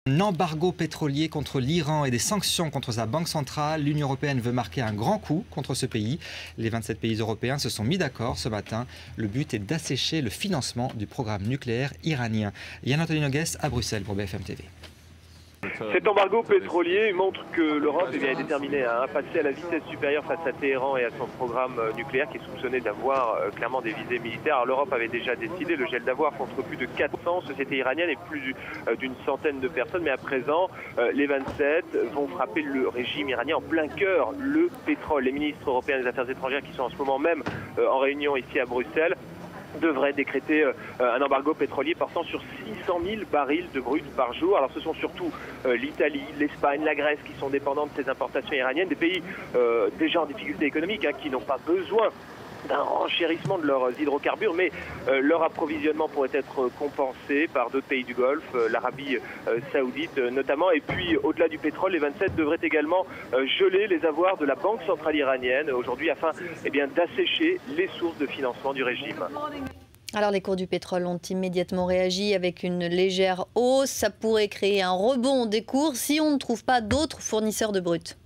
Un embargo pétrolier contre l'Iran et des sanctions contre sa banque centrale. L'Union européenne veut marquer un grand coup contre ce pays. Les 27 pays européens se sont mis d'accord ce matin. Le but est d'assécher le financement du programme nucléaire iranien. Yann Anthony Nogues à Bruxelles pour BFM TV. Cet embargo pétrolier montre que l'Europe est déterminée à passer à la vitesse supérieure face à Téhéran et à son programme nucléaire qui est soupçonné d'avoir clairement des visées militaires. Alors l'Europe avait déjà décidé le gel d'avoir contre plus de 400 sociétés iraniennes et plus d'une centaine de personnes. Mais à présent, les 27 vont frapper le régime iranien en plein cœur, le pétrole. Les ministres européens des Affaires étrangères qui sont en ce moment même en réunion ici à Bruxelles devrait décréter un embargo pétrolier portant sur 600 000 barils de brut par jour. Alors ce sont surtout l'Italie, l'Espagne, la Grèce qui sont dépendantes de ces importations iraniennes, des pays déjà en difficulté économique, qui n'ont pas besoin d'un renchérissement de leurs hydrocarbures, mais leur approvisionnement pourrait être compensé par d'autres pays du Golfe, l'Arabie saoudite notamment. Et puis au-delà du pétrole, les 27 devraient également geler les avoirs de la Banque centrale iranienne aujourd'hui afin d'assécher les sources de financement du régime. Alors les cours du pétrole ont immédiatement réagi avec une légère hausse. Ça pourrait créer un rebond des cours si on ne trouve pas d'autres fournisseurs de brut.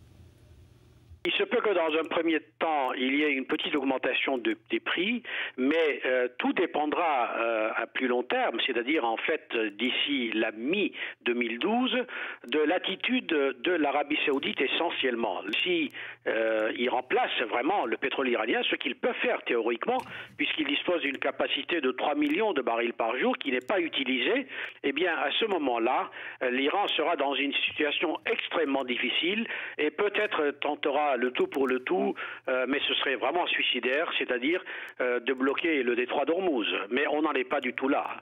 Il se peut que dans un premier temps, il y ait une petite augmentation des prix, mais tout dépendra à plus long terme, c'est-à-dire en fait d'ici la mi-2012, de l'attitude de l'Arabie saoudite essentiellement. Si il remplace vraiment le pétrole iranien, ce qu'il peut faire théoriquement, puisqu'il dispose d'une capacité de 3 millions de barils par jour qui n'est pas utilisée, eh bien à ce moment-là, l'Iran sera dans une situation extrêmement difficile et peut-être tentera le tout pour le tout, mais ce serait vraiment suicidaire, c'est-à-dire de bloquer le détroit d'Ormuz. Mais on n'en est pas du tout là.